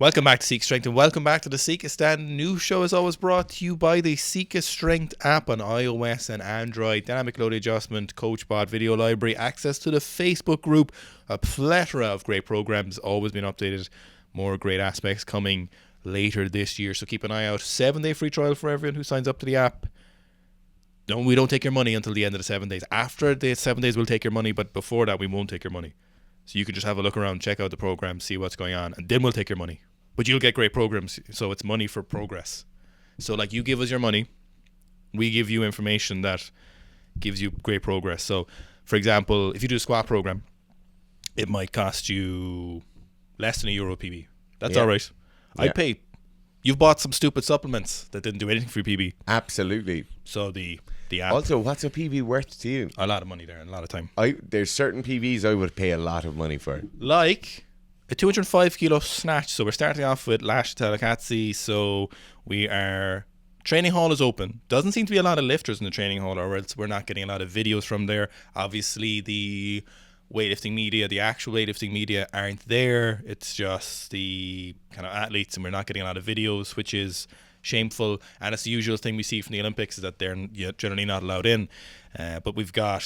Welcome back to Seek Strength and welcome back to the Sika Stand. New show is always brought to you by the Sika Strength app on iOS and Android. Dynamic load adjustment, CoachBot, video library, access to the Facebook group, a plethora of great programs always been updated. More great aspects coming later this year. So keep an eye out. 7-day free trial for everyone who signs up to the app. No, we don't take your money until the end of the 7 days. After the 7 days, we'll take your money, but before that, we won't take your money. So you can just have a look around, check out the program, see what's going on, and then we'll take your money. But you'll get great programs, so it's money for progress. So like you give us your money, we give you information that gives you great progress. So for example, if you do a squat program, it might cost you less than €1 PB. That's all right. I'd pay. You've bought some stupid supplements that didn't do anything for your PB. Absolutely. So the app. Also, what's a PB worth to you? A lot of money there and a lot of time. There's certain PBs I would pay a lot of money for. Like a 205 kilo snatch. So we're starting off with Lasha Telekatsi. So training hall is open. Doesn't seem to be a lot of lifters in the training hall, or else we're not getting a lot of videos from there. Obviously the weightlifting media, the actual weightlifting media aren't there. It's just the kind of athletes, and we're not getting a lot of videos, which is shameful. And it's the usual thing we see from the Olympics, is that they're generally not allowed in. But we've got,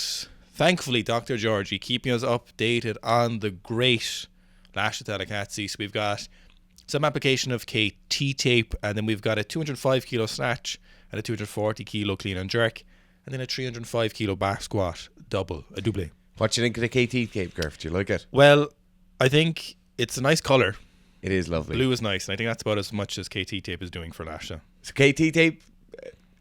thankfully, Dr. Georgie keeping us updated on the great Lasha Telekatsi. So we've got some application of KT tape, and then we've got a 205 kilo snatch and a 240 kilo clean and jerk, and then a 305 kilo back squat a double. What do you think of the KT tape, Garth? Do you like it? Well, I think it's a nice colour. It is lovely. Blue is nice, and I think that's about as much as KT tape is doing for Lasha. So KT tape,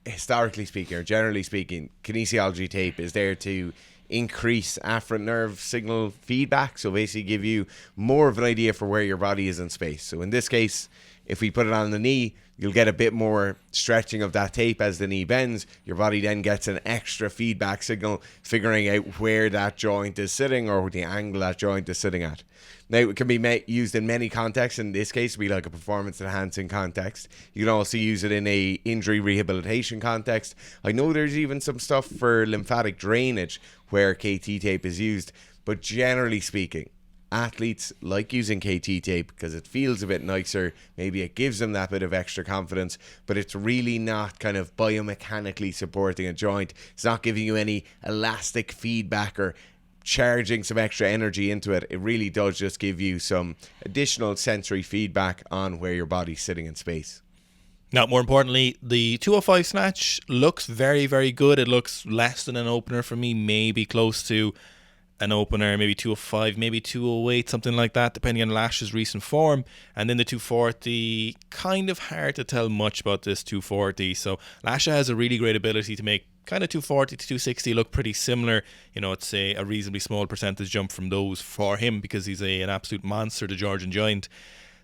historically speaking, or generally speaking, kinesiology tape is there to increase afferent nerve signal feedback. So basically give you more of an idea for where your body is in space. So in this case, if we put it on the knee, you'll get a bit more stretching of that tape as the knee bends. Your body then gets an extra feedback signal figuring out where that joint is sitting or the angle that joint is sitting at. Now, it can be used in many contexts. In this case, it would be like a performance-enhancing context. You can also use it in a injury rehabilitation context. I know there's even some stuff for lymphatic drainage where KT tape is used. But generally speaking, athletes like using KT tape because it feels a bit nicer. Maybe it gives them that bit of extra confidence, but it's really not kind of biomechanically supporting a joint. It's not giving you any elastic feedback or charging some extra energy into it. It really does just give you some additional sensory feedback on where your body's sitting in space. Now, more importantly, the 205 snatch looks very, very good. It looks less than an opener for me, maybe close to an opener, maybe 205, maybe 208, something like that, depending on Lasha's recent form. And then the 240, kind of hard to tell much about this 240. So Lasha has a really great ability to make kind of 240 to 260 look pretty similar. You know, it's a reasonably small percentage jump from those for him because he's an absolute monster, the Georgian giant.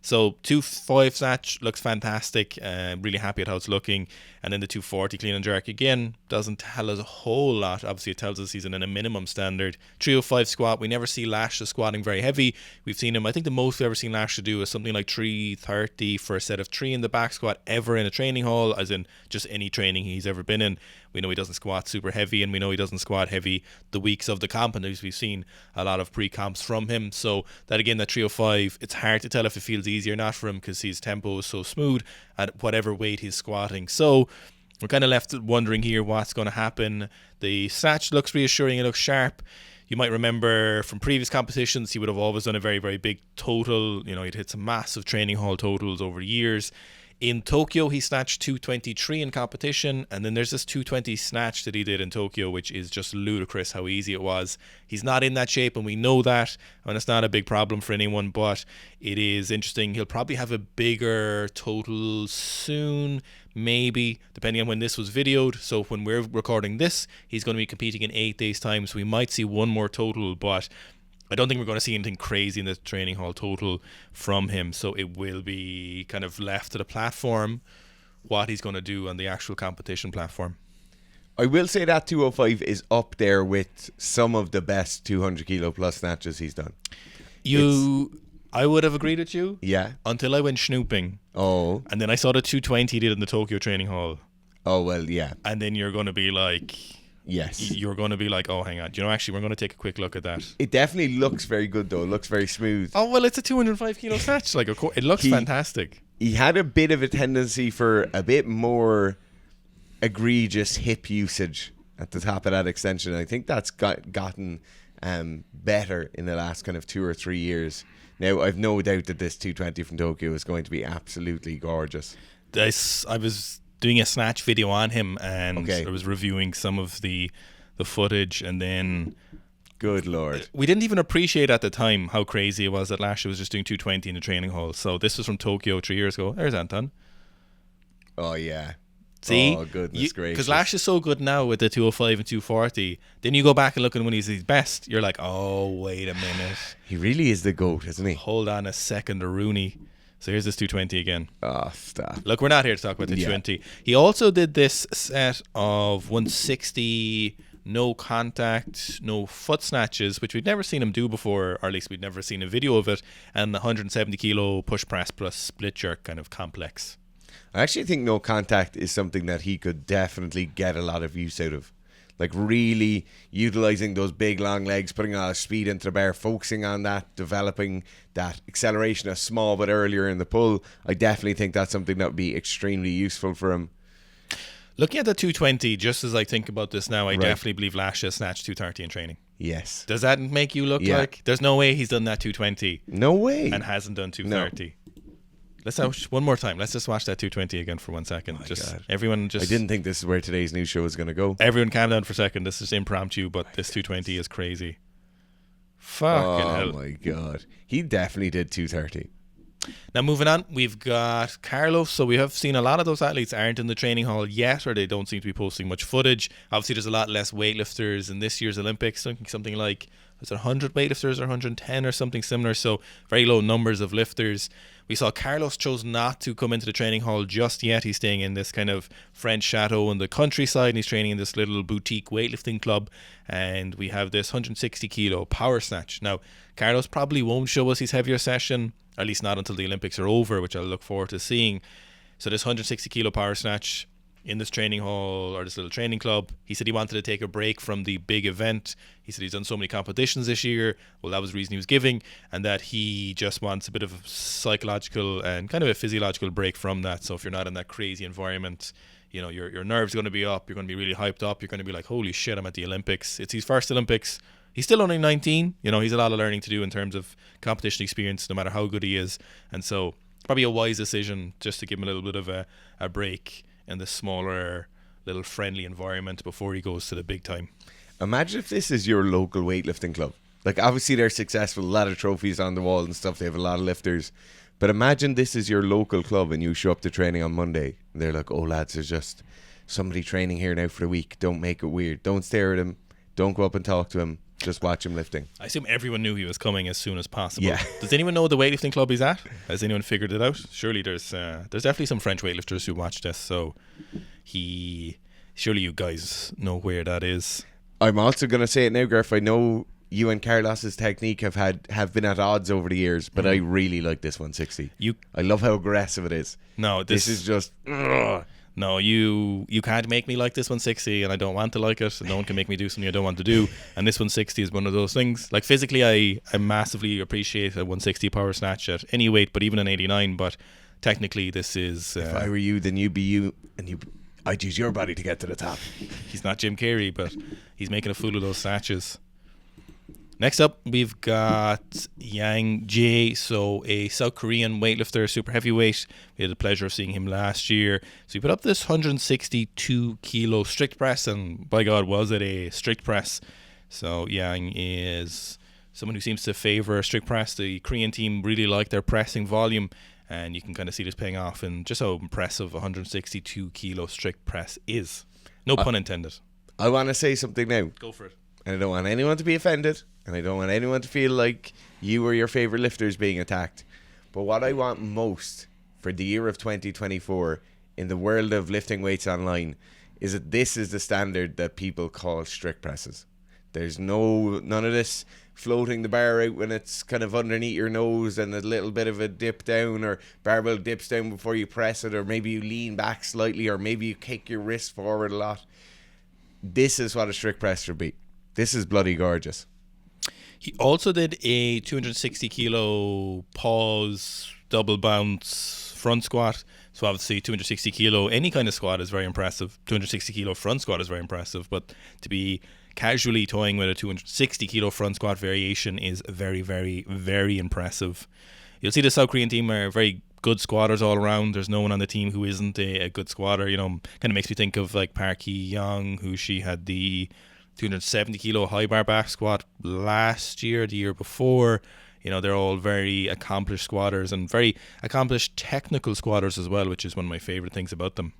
So 205 snatch looks fantastic. Really happy at how it's looking. And then the 240 clean and jerk, again, doesn't tell us a whole lot. Obviously, it tells us he's in a minimum standard. 305 squat, we never see Lasha squatting very heavy. We've seen him, I think the most we've ever seen Lasha do is something like 330 for a set of 3 in the back squat ever in a training hall, as in just any training he's ever been in. We know he doesn't squat super heavy, and we know he doesn't squat heavy the weeks of the comp, and we've seen a lot of pre-comps from him. So that, again, that 305, it's hard to tell if it feels easy or not for him because his tempo is so smooth at whatever weight he's squatting. So we're kind of left wondering here what's going to happen. The snatch looks reassuring, it looks sharp. You might remember from previous competitions, he would have always done a very, very big total. You know, he'd hit some massive training hall totals over years. In Tokyo, he snatched 223 in competition, and then there's this 220 snatch that he did in Tokyo, which is just ludicrous how easy it was. He's not in that shape, and we know that, and it's not a big problem for anyone, but it is interesting. He'll probably have a bigger total soon, maybe, depending on when this was videoed. So when we're recording this, he's going to be competing in 8 days' time, so we might see one more total, but I don't think we're going to see anything crazy in the training hall total from him. So it will be kind of left to the platform what he's going to do on the actual competition platform. I will say that 205 is up there with some of the best 200 kilo plus snatches he's done. I would have agreed with you. Yeah. Until I went snooping. Oh. And then I saw the 220 he did in the Tokyo training hall. Oh, well, yeah. And then you're going to be like, Yes. you're going to be like, oh, hang on. Actually, we're going to take a quick look at that. It definitely looks very good, though. It looks very smooth. Oh, well, it's a 205 kilo snatch. Like, of course, it looks fantastic. He had a bit of a tendency for a bit more egregious hip usage at the top of that extension. I think that's gotten better in the last kind of 2 or 3 years. Now, I've no doubt that this 220 from Tokyo is going to be absolutely gorgeous. I was doing a snatch video on him, and I was reviewing some of the footage, and then... Good Lord. We didn't even appreciate at the time how crazy it was that Lasha was just doing 220 in the training hall. So this was from Tokyo 3 years ago. There's Anton. Oh, yeah. See? Oh, goodness gracious. Because Lasha's so good now with the 205 and 240. Then you go back and look at when he's his best. You're like, oh, wait a minute. He really is the GOAT, isn't he? Hold on a second, the Rooney. So here's this 220 again. Oh, stop. Look, we're not here to talk about the 220. He also did this set of 160... no contact, no foot snatches, which we'd never seen him do before, or at least we'd never seen a video of it, and the 170 kilo push press plus split jerk kind of complex. I actually think no contact is something that he could definitely get a lot of use out of. Like really utilizing those big long legs, putting a lot of speed into the bar, focusing on that, developing that acceleration a small bit earlier in the pull. I definitely think that's something that would be extremely useful for him. Looking at the 220, just as I think about this now, I definitely believe Lasha snatched 230 in training. Yes. Does that make you look like? There's no way he's done that 220. No way. And hasn't done 230. No. Let's watch one more time. Let's just watch that 220 again for 1 second. God. Everyone just... I didn't think this is where today's news show is going to go. Everyone calm down for a second. This is impromptu, but this 220 is crazy. Fucking hell. Oh my God. He definitely did 230. Now moving on, we've got Carlos. So we have seen a lot of those athletes aren't in the training hall yet, or they don't seem to be posting much footage. Obviously there's a lot less weightlifters in this year's Olympics. Something like, is it 100 weightlifters or 110 or something similar? So very low numbers of lifters. We saw Carlos chose not to come into the training hall just yet. He's staying in this kind of French chateau in the countryside, and he's training in this little boutique weightlifting club. And we have this 160 kilo power snatch. Now, Carlos probably won't show us his heavier session, at least not until the Olympics are over, which I'll look forward to seeing. So this 160 kilo power snatch in this training hall or this little training club. He said he wanted to take a break from the big event. He said he's done so many competitions this year. Well, that was the reason he was giving, and that he just wants a bit of a psychological and kind of a physiological break from that. So if you're not in that crazy environment, you know, your nerves are going to be up. You're going to be really hyped up. You're going to be like, holy shit, I'm at the Olympics. It's his first Olympics. He's still only 19. You know, he's a lot of learning to do in terms of competition experience, no matter how good he is. And so probably a wise decision just to give him a little bit of a break in the smaller, little friendly environment before he goes to the big time. Imagine if this is your local weightlifting club. Like, obviously they're successful, a lot of trophies on the wall and stuff. They have a lot of lifters. But imagine this is your local club and you show up to training on Monday. And they're like, oh, lads, there's just somebody training here now for the week. Don't make it weird. Don't stare at him. Don't go up and talk to him. Just watch him lifting. I assume everyone knew he was coming as soon as possible. Yeah. Does anyone know the weightlifting club he's at? Has anyone figured it out? Surely there's definitely some French weightlifters who watch this, so surely you guys know where that is. I'm also going to say it now, Gareth. I know you and Carlos's technique have been at odds over the years, but I really like this 160. I love how aggressive it is. No, this is just... No, you can't make me like this 160, and I don't want to like it, and no one can make me do something I don't want to do. And this 160 is one of those things. Like, physically, I massively appreciate a 160 power snatch at any weight, but even an 89. But technically, this is... if I were you, then you'd be you, and I'd use your body to get to the top. He's not Jim Carrey, but he's making a fool of those snatches. Next up, we've got Yang Jae, so a South Korean weightlifter, super heavyweight. We had the pleasure of seeing him last year. So he put up this 162 kilo strict press, and by God, was it a strict press. So Yang is someone who seems to favor strict press. The Korean team really like their pressing volume, and you can kind of see this paying off in just how impressive 162 kilo strict press is. No pun intended. I want to say something now. Go for it. And I don't want anyone to be offended, and I don't want anyone to feel like you or your favourite lifter is being attacked. But what I want most for the year of 2024 in the world of lifting weights online is that this is the standard that people call strict presses. There's none of this floating the bar out when it's kind of underneath your nose and a little bit of a dip down, or barbell dips down before you press it, or maybe you lean back slightly, or maybe you kick your wrist forward a lot. this is what a strict press should be. This is bloody gorgeous. He also did a 260 kilo pause double bounce front squat. So obviously 260 kilo, any kind of squat is very impressive. 260 kilo front squat is very impressive. But to be casually toying with a 260 kilo front squat variation is very, very, very impressive. You'll see the South Korean team are very good squatters all around. There's no one on the team who isn't a good squatter. You know, kind of makes me think of like Park Hee-young, who she had the 270 kilo high bar back squat last year, the year before. You know, they're all very accomplished squatters and very accomplished technical squatters as well, which is one of my favorite things about them.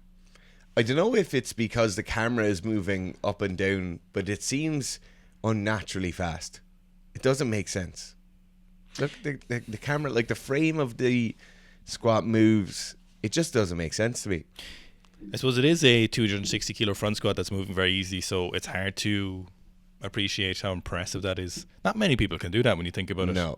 I don't know if it's because the camera is moving up and down, but it seems unnaturally fast. It doesn't make sense. Look, the camera, like the frame of the squat moves, it just doesn't make sense to me. I suppose it is a 260 kilo front squat that's moving very easy, so it's hard to appreciate how impressive that is. Not many people can do that when you think about it. No.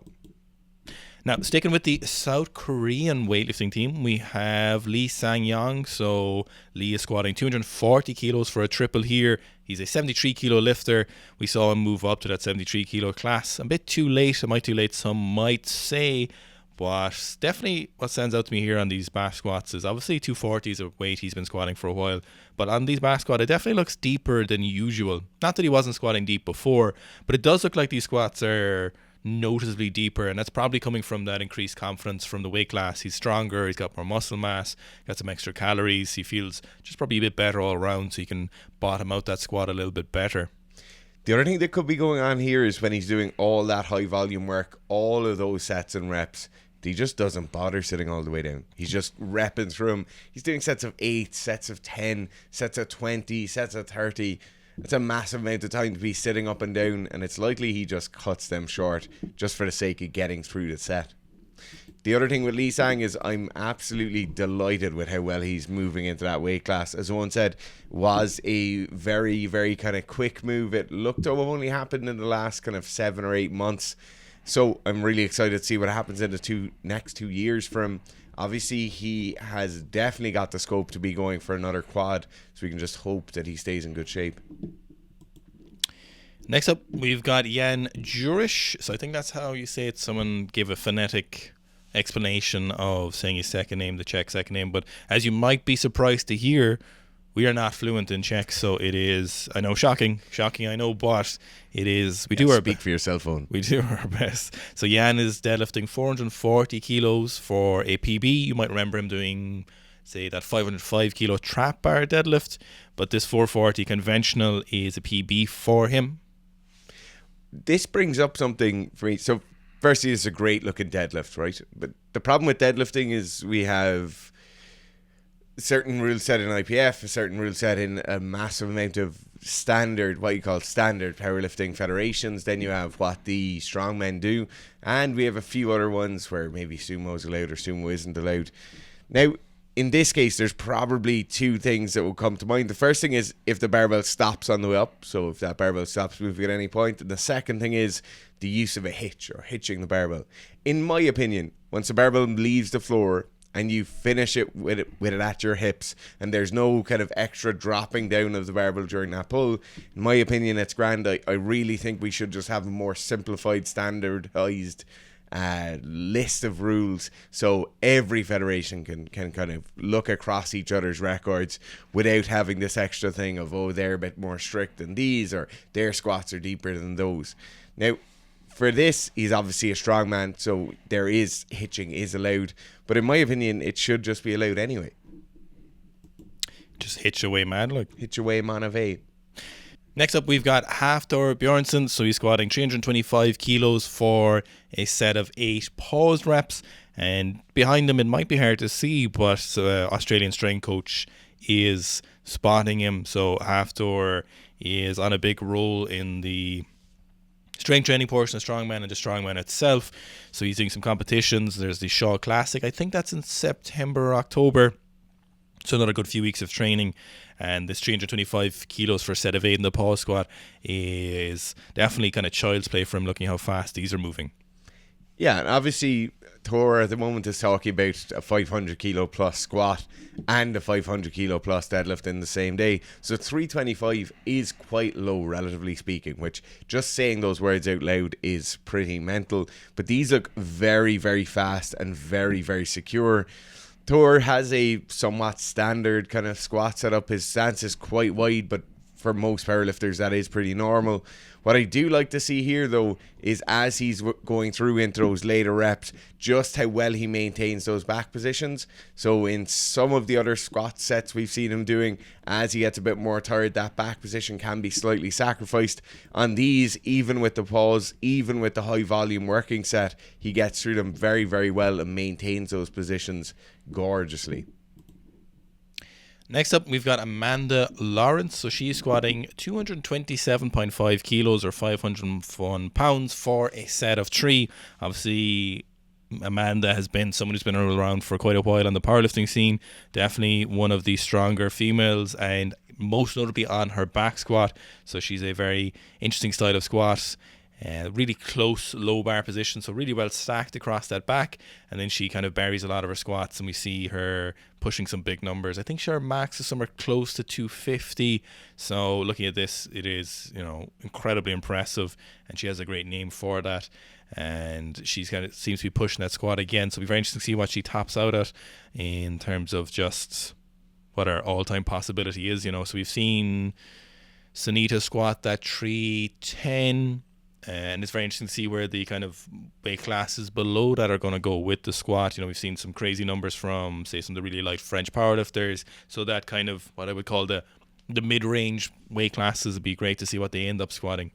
Now, sticking with the South Korean weightlifting team, we have Lee Sang-yong. So Lee is squatting 240 kilos for a triple here. He's a 73 kilo lifter. We saw him move up to that 73 kilo class. A bit too late. Too late, some might say. But definitely what stands out to me here on these back squats is obviously 240 is a weight he's been squatting for a while. But on these back squats, it definitely looks deeper than usual. Not that he wasn't squatting deep before, but it does look like these squats are noticeably deeper, and that's probably coming from that increased confidence from the weight class. He's stronger, he's got more muscle mass, got some extra calories. He feels just probably a bit better all around, so he can bottom out that squat a little bit better. The other thing that could be going on here is when he's doing all that high volume work, all of those sets and reps, he just doesn't bother sitting all the way down. He's just repping through them. He's doing sets of 8, sets of 10, sets of 20, sets of 30. It's a massive amount of time to be sitting up and down, and it's likely he just cuts them short just for the sake of getting through the set. The other thing with Lee Sang is I'm absolutely delighted with how well he's moving into that weight class. As Owen said, was a very, very kind of quick move. It looked to have only happened in the last kind of 7 or 8 months. So I'm really excited to see what happens in the next 2 years for him. Obviously, he has definitely got the scope to be going for another quad, so we can just hope that he stays in good shape. Next up, we've got Jan Djuris. So I think that's how you say it. Someone gave a phonetic explanation of saying his second name, the Czech second name. But as you might be surprised to hear, we are not fluent in Czech, so it is, I know, shocking, I know, but it is, we do our speak for your cell phone. We do our best. So Jan is deadlifting 440 kilos for a PB. You might remember him doing, say, that 505 kilo trap bar deadlift, but this 440 conventional is a PB for him. This brings up something for me. So firstly, it's a great looking deadlift, right? But the problem with deadlifting is we have certain rules set in IPF, a certain rule set in a massive amount of standard, what you call standard powerlifting federations. Then you have what the strongmen do, and we have a few other ones where maybe sumo is allowed or sumo isn't allowed. Now, in this case, there's probably 2 things that will come to mind. The first thing is if the barbell stops on the way up, so if that barbell stops moving at any point. And the second thing is the use of a hitch or hitching the barbell. In my opinion, once the barbell leaves the floor and you finish it with it at your hips, and there's no kind of extra dropping down of the barbell during that pull, in my opinion, it's grand. I really think we should just have a more simplified, standardized list of rules, so every federation can kind of look across each other's records without having this extra thing of, oh, they're a bit more strict than these, or their squats are deeper than those. Now, for this, he's obviously a strongman, so there is hitching is allowed, but in my opinion, it should just be allowed anyway. Just hitch away, man. Look, hitch away, man of a. Next up, we've got Hafthor Bjornsson. So he's squatting 325 kilos for a set of 8 paused reps. And behind him, it might be hard to see, but Australian strength coach is spotting him. So Hafthor is on a big role in the strength training portion of strongman and the strongman itself. So he's doing some competitions. There's the Shaw Classic. I think that's in September or October. So another good few weeks of training, and this 325 kilos for a set of 8 in the pause squat is definitely kind of child's play for him, looking how fast these are moving. Yeah, and obviously Thor at the moment is talking about a 500 kilo plus squat and a 500 kilo plus deadlift in the same day. So 325 is quite low, relatively speaking, which just saying those words out loud is pretty mental. But these look very, very fast and very, very secure. Thor has a somewhat standard kind of squat setup. His stance is quite wide, but for most powerlifters that is pretty normal. What I do like to see here though is as he's going through into those later reps, just how well he maintains those back positions. So in some of the other squat sets we've seen him doing, as he gets a bit more tired, that back position can be slightly sacrificed. On these, even with the pause, even with the high volume working set, he gets through them very, very well and maintains those positions gorgeously. Next up, we've got Amanda Lawrence. So she's squatting 227.5 kilos or 501 pounds for a set of 3. Obviously, Amanda has been someone who's been around for quite a while on the powerlifting scene. Definitely one of the stronger females, and most notably on her back squat. So she's a very interesting style of squat. Really close low bar position, so really well stacked across that back, and then she kind of buries a lot of her squats, and we see her pushing some big numbers. I think her max is somewhere close to 250. So looking at this, it is, you know, incredibly impressive, and she has a great name for that. And she's kind of seems to be pushing that squat again. So it'll be very interesting to see what she tops out at in terms of just what her all-time possibility is. You know, so we've seen Sunita squat that 310. And it's very interesting to see where the kind of weight classes below that are going to go with the squat. You know, we've seen some crazy numbers from, say, some of the really light French powerlifters. So that kind of what I would call the mid-range weight classes would be great to see what they end up squatting.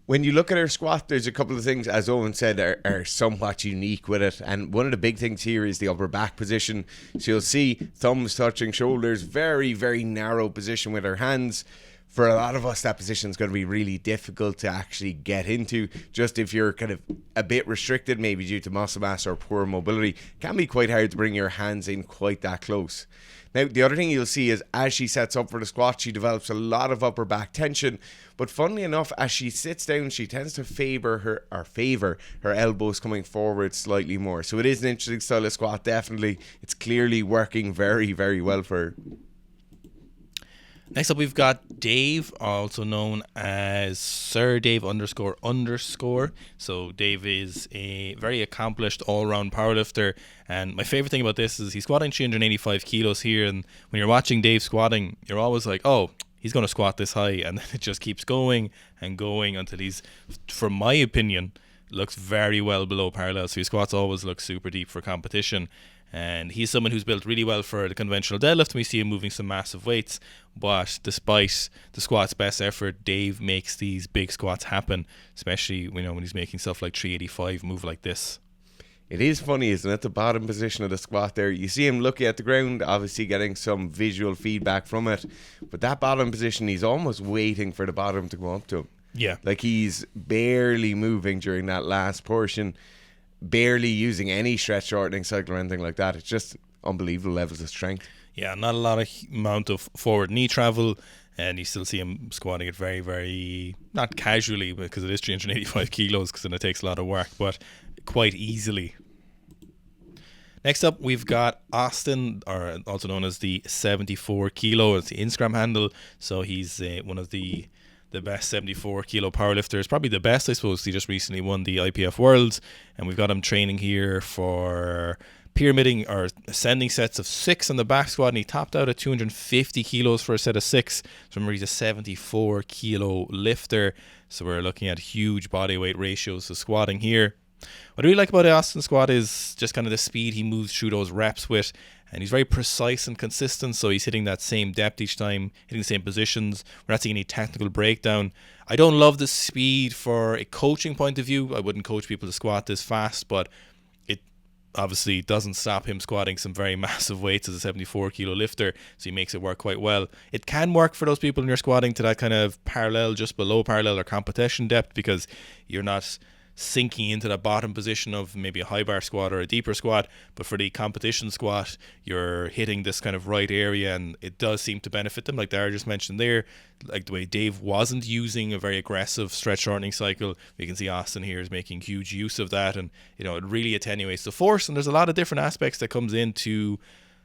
When you look at her squat, there's a couple of things, as Owen said, are somewhat unique with it. And one of the big things here is the upper back position. So you'll see thumbs touching shoulders, very, very narrow position with her hands. For a lot of us, that position is going to be really difficult to actually get into. Just if you're kind of a bit restricted, maybe due to muscle mass or poor mobility, it can be quite hard to bring your hands in quite that close. Now, the other thing you'll see is as she sets up for the squat, she develops a lot of upper back tension. But funnily enough, as she sits down, she tends to favor her elbows coming forward slightly more. So it is an interesting style of squat, definitely. It's clearly working very, very well for her. Next up, we've got Dave, also known as SirDave __. So Dave is a very accomplished all-round powerlifter, and my favorite thing about this is he's squatting 385 kilos here, and when you're watching Dave squatting, you're always like, oh, he's going to squat this high, and then it just keeps going and going until he's, from my opinion, looks very well below parallel. So his squats always look super deep for competition. And he's someone who's built really well for the conventional deadlift. We see him moving some massive weights, but despite the squat's best effort, Dave makes these big squats happen, especially when he's making stuff like 385 move like this. It is funny, isn't it? The bottom position of the squat there. You see him looking at the ground, obviously getting some visual feedback from it. But that bottom position, he's almost waiting for the bottom to go up to him. Yeah. Like he's barely moving during that last portion. Barely using any stretch shortening cycle or anything like that. It's just unbelievable levels of strength. Yeah, not a lot of amount of forward knee travel, and you still see him squatting it very, very, not casually, because it is 385 kilos, because then it takes a lot of work, but quite easily. Next up, we've got Austin, or also known as the 74 kilo. It's the Instagram handle, so he's one of the best 74 kilo powerlifters, probably the best, I suppose. He just recently won the IPF Worlds, and we've got him training here for pyramiding or ascending sets of 6 on the back squat, and he topped out at 250 kilos for a set of 6. So remember, he's a 74 kilo lifter, so we're looking at huge body weight ratios to squatting here. What I really like about the Austin squat is just kind of the speed he moves through those reps with. And he's very precise and consistent, so he's hitting that same depth each time, hitting the same positions. We're not seeing any technical breakdown. I don't love the speed for a coaching point of view. I wouldn't coach people to squat this fast, but it obviously doesn't stop him squatting some very massive weights as a 74 kilo lifter, so he makes it work quite well. It can work for those people when you're squatting to that kind of parallel, just below parallel or competition depth, because you're not sinking into the bottom position of maybe a high bar squat or a deeper squat, but for the competition squat, you're hitting this kind of right area, and it does seem to benefit them. Like Dara just mentioned there, like the way Dave wasn't using a very aggressive stretch shortening cycle, we can see Austin here is making huge use of that, and it really attenuates the force. And there's a lot of different aspects that comes into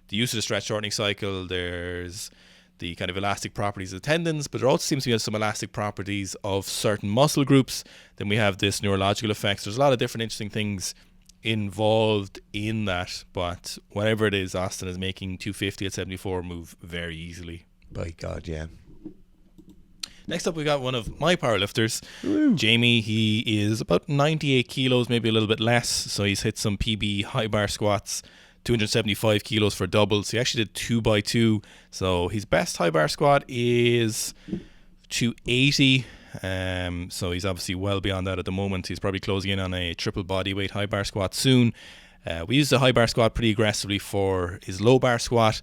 the use of the stretch shortening cycle. There's the kind of elastic properties of tendons, but there also seems to be some elastic properties of certain muscle groups. Then we have this neurological effects. There's a lot of different interesting things involved in that, but whatever it is, Austin is making 250 at 74 move very easily. By God, yeah. Next up, we got one of my powerlifters, Jamie. He is about 98 kilos, maybe a little bit less, so he's hit some PB high bar squats, 275 kilos for doubles. He actually did 2x2. So his best high bar squat is 280. So he's obviously well beyond that at the moment. He's probably closing in on a triple body weight high bar squat soon. We used the high bar squat pretty aggressively for his low bar squat,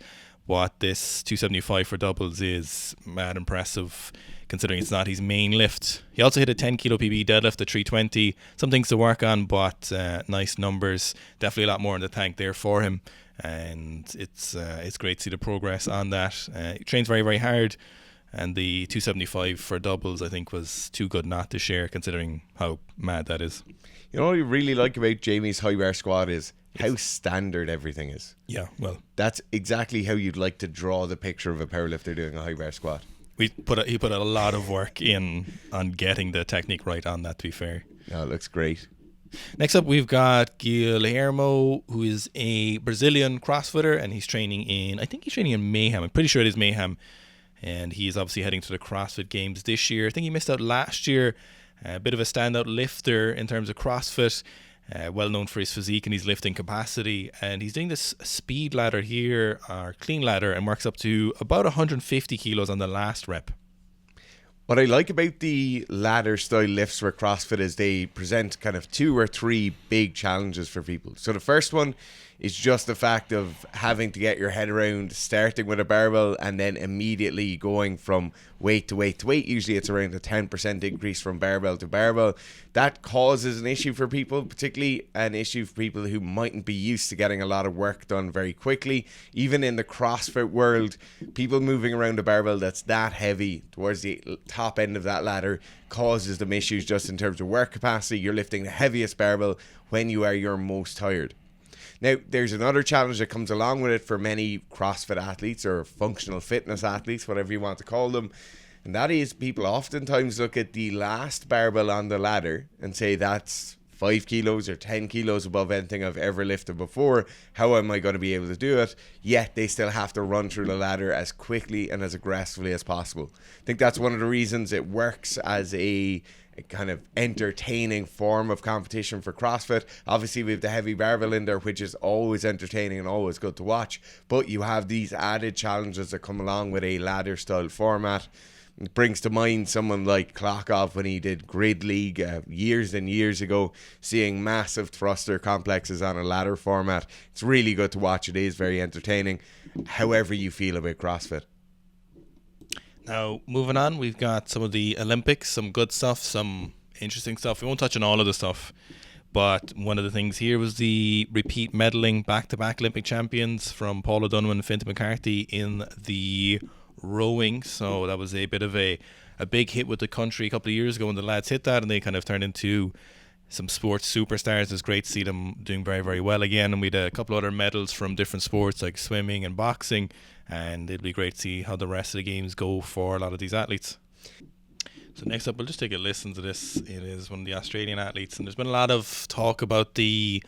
but this 275 for doubles is mad impressive, considering it's not his main lift. He also hit a 10 kilo PB deadlift at 320. Some things to work on, but nice numbers. Definitely a lot more in the tank there for him, and it's great to see the progress on that. He trains very, very hard, and the 275 for doubles I think was too good not to share, considering how mad that is. You know what I really like about Jamie's high bar squat is how standard everything is. Yeah, well, that's exactly how you'd like to draw the picture of a powerlifter doing a high bar squat. He put a lot of work in on getting the technique right on that, to be fair. Oh, it looks great. Next up, we've got Guilhermo, who is a Brazilian CrossFitter, and he's training in Mayhem. I'm pretty sure it is Mayhem. And he is obviously heading to the CrossFit Games this year. I think he missed out last year. A bit of a standout lifter in terms of CrossFit. Well known for his physique and his lifting capacity, and he's doing this speed ladder here, or clean ladder, and works up to about 150 kilos on the last rep. What I like about the ladder style lifts for CrossFit is they present kind of 2 or 3 big challenges for people. So the first one is just the fact of having to get your head around starting with a barbell and then immediately going from weight to weight to weight. Usually it's around a 10% increase from barbell to barbell. That causes an issue for people, particularly an issue for people who mightn't be used to getting a lot of work done very quickly. Even in the CrossFit world, people moving around a barbell that's that heavy towards the top end of that ladder causes them issues just in terms of work capacity. You're lifting the heaviest barbell when you are your most tired. Now, there's another challenge that comes along with it for many CrossFit athletes or functional fitness athletes, whatever you want to call them. And that is, people oftentimes look at the last barbell on the ladder and say that's 5 kilos or 10 kilos above anything I've ever lifted before. How am I going to be able to do it? Yet they still have to run through the ladder as quickly and as aggressively as possible. I think that's one of the reasons it works as a kind of entertaining form of competition for CrossFit. Obviously we have the heavy barbell in there, which is always entertaining and always good to watch, but you have these added challenges that come along with a ladder style format. It brings to mind someone like Klokov when he did Grid League years and years ago, seeing massive thruster complexes on a ladder format. It's really good to watch. It is very entertaining, however you feel about CrossFit. Now, moving on, we've got some of the Olympics, some good stuff, some interesting stuff. We won't touch on all of the stuff, but one of the things here was the repeat medaling back-to-back Olympic champions from Paul O'Donovan and Fintan McCarthy in the rowing. So that was a bit of a big hit with the country a couple of years ago when the lads hit that, and they kind of turned into some sports superstars. It's great to see them doing very, very well again. And we had a couple other medals from different sports like swimming and boxing, and it'll be great to see how the rest of the games go for a lot of these athletes. So next up, we'll just take a listen to this. It is one of the Australian athletes, and there's been a lot of talk about the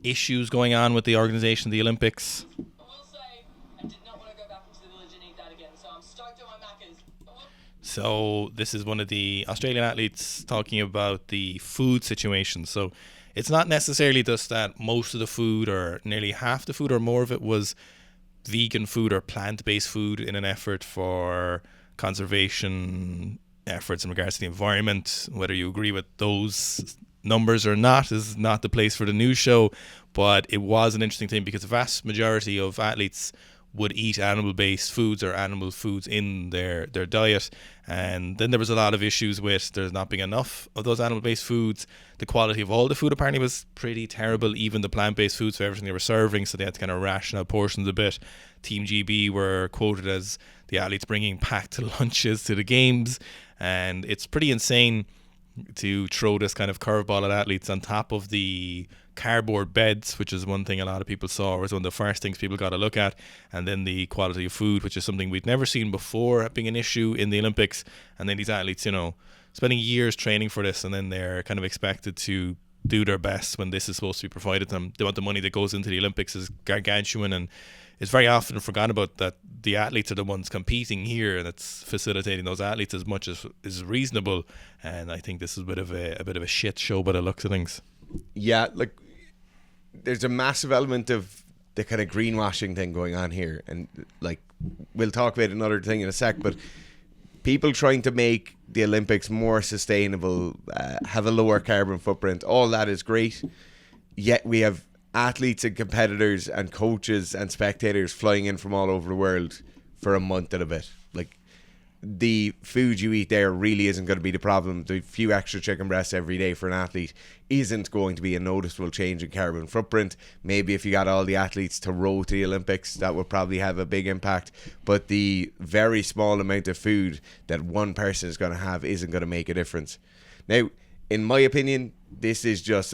issues going on with the organisation of the Olympics. So this is one of the Australian athletes talking about the food situation. So it's not necessarily just that most of the food, or nearly half the food or more of it, was vegan food or plant-based food in an effort for conservation efforts in regards to the environment. Whether you agree with those numbers or not is not the place for the news show, but it was an interesting thing because the vast majority of athletes would eat animal-based foods or animal foods in their diet. And then there was a lot of issues with there's not being enough of those animal-based foods. The quality of all the food apparently was pretty terrible, even the plant-based foods for everything they were serving, so they had to kind of ration out portions a bit. Team GB were quoted as the athletes bringing packed lunches to the games, and it's pretty insane to throw this kind of curveball at athletes on top of the cardboard beds, which is one thing a lot of people saw, was one of the first things people got to look at, and then the quality of food, which is something we'd never seen before being an issue in the Olympics. And then these athletes, you know, spending years training for this, and then they're kind of expected to do their best when this is supposed to be provided to them. The amount of money that goes into the Olympics is gargantuan, and it's very often forgotten about that the athletes are the ones competing here, and it's facilitating those athletes as much as is reasonable. And I think this is a bit of a shit show by the looks of things. Yeah, like there's a massive element of the kind of greenwashing thing going on here, and like we'll talk about another thing in a sec, but people trying to make the Olympics more sustainable, have a lower carbon footprint, all that is great. Yet we have athletes and competitors and coaches and spectators flying in from all over the world for a month and a bit. Like, the food you eat there really isn't going to be the problem. The few extra chicken breasts every day for an athlete isn't going to be a noticeable change in carbon footprint. Maybe if you got all the athletes to row to the Olympics, that would probably have a big impact. But the very small amount of food that one person is going to have isn't going to make a difference. Now, in my opinion, this is just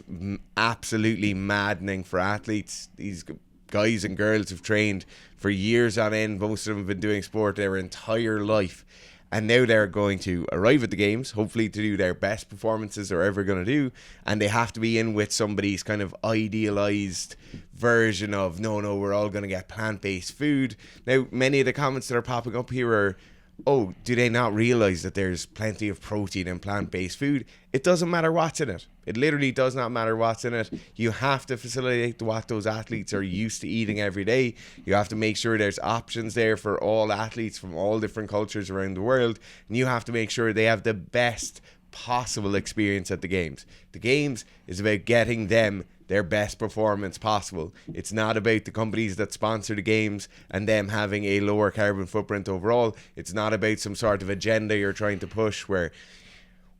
absolutely maddening for athletes. These guys and girls have trained for years on end. Most of them have been doing sport their entire life. And now they're going to arrive at the games, hopefully to do their best performances they're ever going to do. And they have to be in with somebody's kind of idealized version of, no, we're all going to get plant-based food. Now, many of the comments that are popping up here are, oh, do they not realize that there's plenty of protein in plant-based food? It doesn't matter what's in it. It literally does not matter what's in it. You have to facilitate what those athletes are used to eating every day. You have to make sure there's options there for all athletes from all different cultures around the world. And you have to make sure they have the best possible experience at the games. The games is about getting them their best performance possible. It's not about the companies that sponsor the games and them having a lower carbon footprint overall. It's not about some sort of agenda you're trying to push where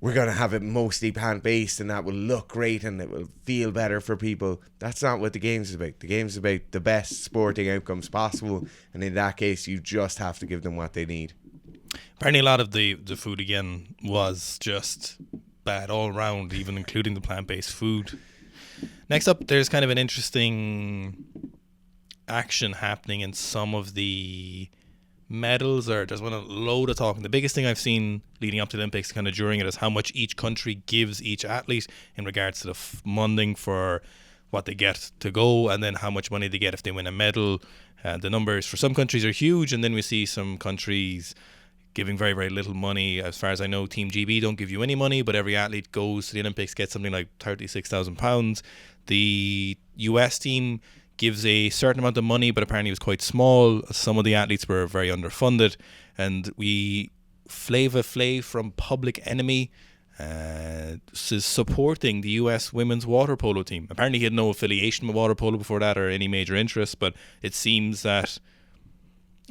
we're going to have it mostly plant-based and that will look great and it will feel better for people. That's not what the games is about. The games is about the best sporting outcomes possible, and in that case you just have to give them what they need. Apparently a lot of the food again was just bad all around, even including the plant-based food. Next up, there's kind of an interesting action happening in some of the medals, or there's one a load of talking. The biggest thing I've seen leading up to the Olympics, kind of during it, is how much each country gives each athlete in regards to the funding for what they get to go, and then how much money they get if they win a medal. The numbers for some countries are huge, and then we see some countries giving very, very little money. As far as I know, Team GB don't give you any money, but every athlete goes to the Olympics gets something like £36,000. The US team gives a certain amount of money, but apparently it was quite small. Some of the athletes were very underfunded. And Flava Flav from Public Enemy is supporting the US women's water polo team. Apparently he had no affiliation with water polo before that or any major interest, but it seems that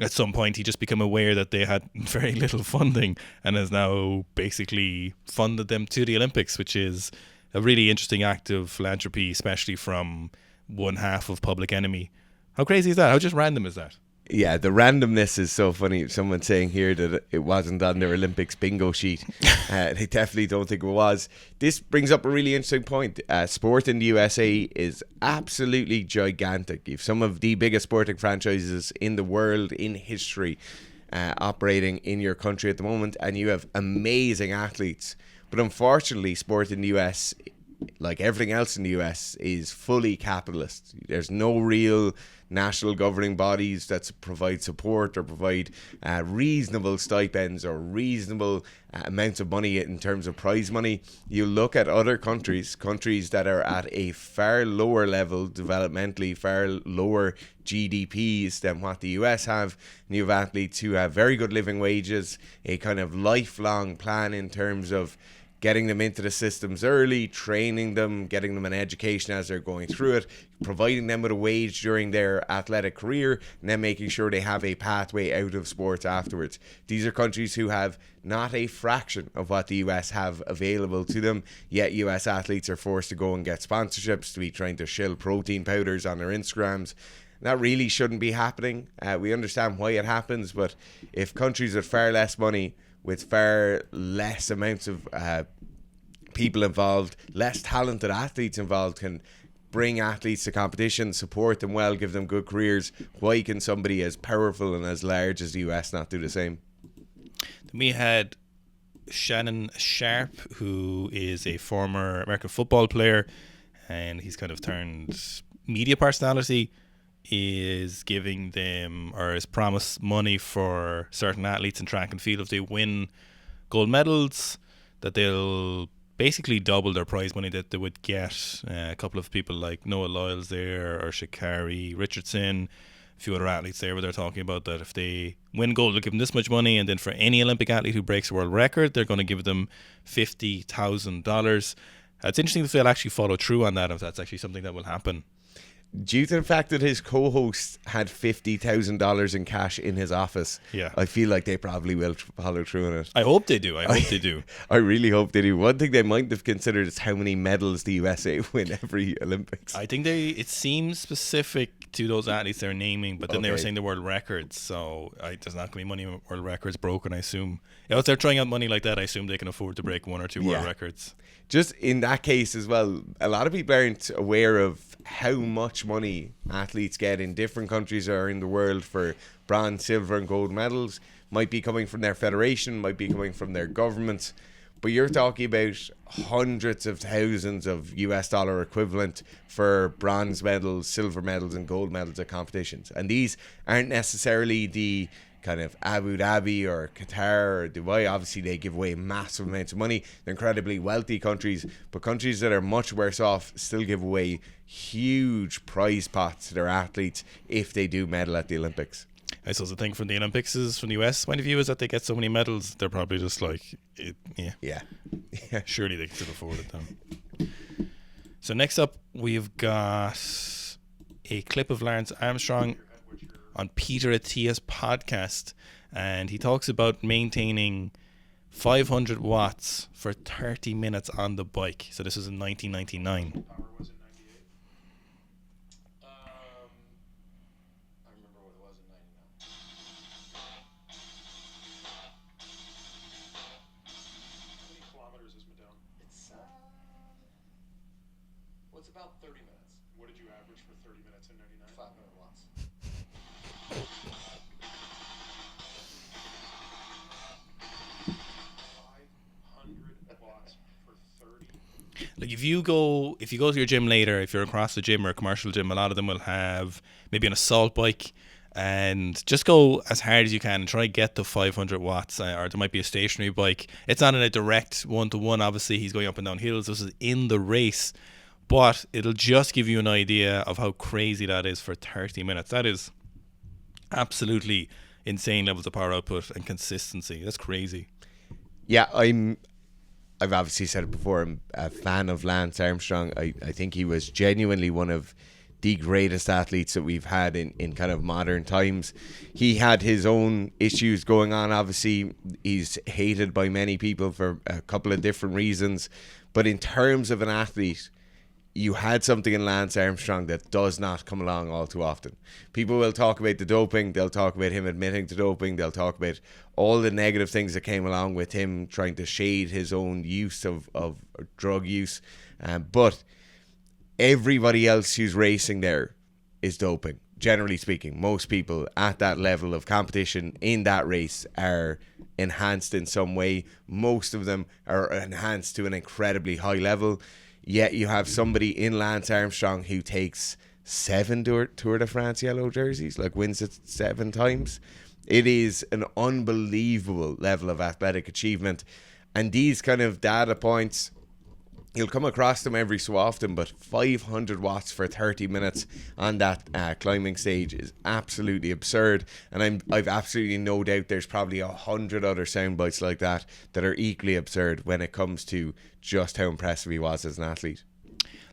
at some point he just became aware that they had very little funding and has now basically funded them to the Olympics, which is a really interesting act of philanthropy, especially from one half of Public Enemy. How crazy is that? How just random is that? Yeah, the randomness is so funny. Someone saying here that it wasn't on their Olympics bingo sheet. They definitely don't think it was. This brings up a really interesting point. Sport in the USA is absolutely gigantic. You have some of the biggest sporting franchises in the world, in history, operating in your country at the moment, and you have amazing athletes. But unfortunately, sport in the US, like everything else in the US, is fully capitalist. There's no real national governing bodies that provide support or provide reasonable stipends or reasonable amounts of money in terms of prize money. You look at other countries that are at a far lower level developmentally, far lower GDPs than what the US have, and you have athletes who have very good living wages, a kind of lifelong plan in terms of getting them into the systems early, training them, getting them an education as they're going through it, providing them with a wage during their athletic career, and then making sure they have a pathway out of sports afterwards. These are countries who have not a fraction of what the US have available to them, yet US athletes are forced to go and get sponsorships, to be trying to shill protein powders on their Instagrams. That really shouldn't be happening. We understand why it happens, but if countries with far less money, with far less amounts of people involved, less talented athletes involved, can bring athletes to competition, support them well, give them good careers, why can somebody as powerful and as large as the US not do the same? We had Shannon Sharp, who is a former American football player, and he's kind of turned media personality, is giving them, or has promised money for certain athletes in track and field if they win gold medals, that they'll basically double their prize money that they would get. A couple of people like Noah Lyles there, or Sha'Carri Richardson, a few other athletes there, where they're talking about that if they win gold, they'll give them this much money, and then for any Olympic athlete who breaks a world record, they're going to give them $50,000. It's interesting if they'll actually follow through on that, if that's actually something that will happen. Due to the fact that his co-host had $50,000 in cash in his office, Yeah. I feel like they probably will follow through on it. I hope they do. I really hope they do. One thing they might have considered is how many medals the USA win every Olympics. I think it seems specific to those athletes they're naming, but then they were saying the world records, so there's not going to be money in world records broken, I assume. If they're trying out money like that, I assume they can afford to break one or two world records. Just in that case as well, a lot of people aren't aware of how much money athletes get in different countries or in the world for bronze, silver and gold medals. Might be coming from their federation, might be coming from their government, but you're talking about hundreds of thousands of US dollar equivalent for bronze medals, silver medals and gold medals at competitions. And these aren't necessarily the kind of Abu Dhabi or Qatar or Dubai. Obviously they give away massive amounts of money. They're incredibly wealthy countries, but countries that are much worse off still give away huge prize pots to their athletes if they do medal at the Olympics. I suppose the thing from the Olympics is, from the US point of view, is that they get so many medals, they're probably just like, surely they can still afford it then. So next up, we've got a clip of Lawrence Armstrong on Peter Attia's podcast, and he talks about maintaining 500 watts for 30 minutes on the bike. So this was in 1999. Power was in 98. I remember what it was in 99. How many kilometers is Madone? It's what's about 30 minutes. What did you average for 30 minutes in 99? 500 watts. 500 watts for 30. Like if you go to your gym later, if you're across the gym or a commercial gym, a lot of them will have maybe an assault bike, and just go as hard as you can and try to get to 500 watts. Or there might be a stationary bike. It's not in a direct one-to-one. Obviously, he's going up and down hills. This is in the race, but it'll just give you an idea of how crazy that is for 30 minutes. That is absolutely insane levels of power output and consistency. That's crazy. Yeah, I've obviously said it before, I'm a fan of Lance Armstrong. I think he was genuinely one of the greatest athletes that we've had in kind of modern times. He had his own issues going on. Obviously, he's hated by many people for a couple of different reasons. But in terms of an athlete, you had something in Lance Armstrong that does not come along all too often. People will talk about the doping. They'll talk about him admitting to doping. They'll talk about all the negative things that came along with him trying to shade his own use of drug use. But everybody else who's racing there is doping. Generally speaking, most people at that level of competition in that race are enhanced in some way. Most of them are enhanced to an incredibly high level. Yet you have somebody in Lance Armstrong who takes 7 Tour de France yellow jerseys, like wins it 7 times. It is an unbelievable level of athletic achievement. And these kind of data points You'll come across them every so often, but 500 watts for 30 minutes on that climbing stage is absolutely absurd. And I've absolutely no doubt there's probably 100 other sound bites like that are equally absurd when it comes to just how impressive he was as an athlete.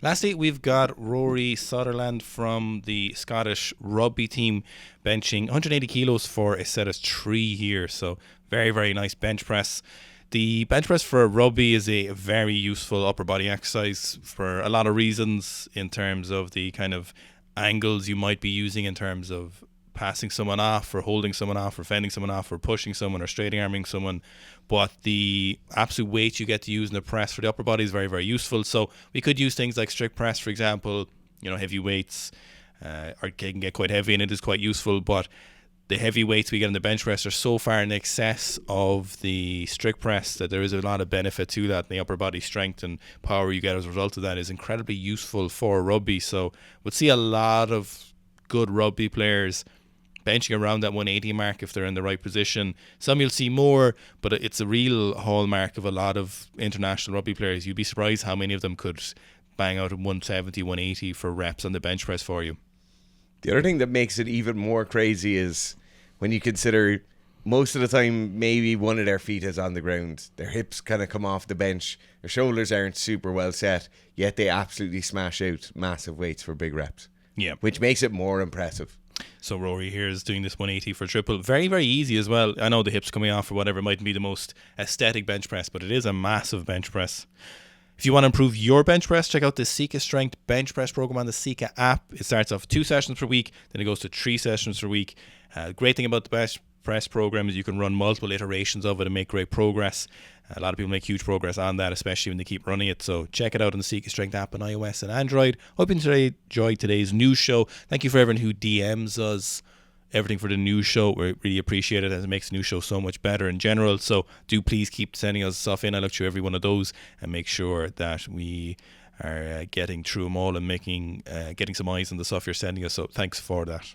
Lastly, we've got Rory Sutherland from the Scottish rugby team benching 180 kilos for a set of 3 here. So very, very nice bench press. The bench press for rugby is a very useful upper body exercise for a lot of reasons, in terms of the kind of angles you might be using in terms of passing someone off or holding someone off or fending someone off or pushing someone or straight arming someone. But the absolute weight you get to use in the press for the upper body is very, very useful. So we could use things like strict press, for example. Heavy weights can get quite heavy, and it is quite useful, but the heavy weights we get in the bench press are so far in excess of the strict press that there is a lot of benefit to that. And the upper body strength and power you get as a result of that is incredibly useful for rugby. So we'll see a lot of good rugby players benching around that 180 mark if they're in the right position. Some you'll see more, but it's a real hallmark of a lot of international rugby players. You'd be surprised how many of them could bang out a 170, 180 for reps on the bench press for you. The other thing that makes it even more crazy is when you consider most of the time maybe one of their feet is on the ground, their hips kind of come off the bench, their shoulders aren't super well set, yet they absolutely smash out massive weights for big reps. Yeah. Which makes it more impressive. So Rory here is doing this 180 for triple. Very, very easy as well. I know the hips coming off or whatever mightn't be the most aesthetic bench press, but it is a massive bench press. If you want to improve your bench press, check out the Sika Strength bench press program on the Sika app. It starts off 2 sessions per week, then it goes to 3 sessions per week. Great thing about the bench press program is you can run multiple iterations of it and make great progress. A lot of people make huge progress on that, especially when they keep running it. So check it out on the Sika Strength app on iOS and Android. Hope you enjoyed today's news show. Thank you for everyone who DMs us everything for the news show. We really appreciate it, as it makes the news show so much better in general. So do please keep sending us stuff in. I look through every one of those and make sure that we are getting through them all and getting some eyes on the stuff you're sending us. So thanks for that.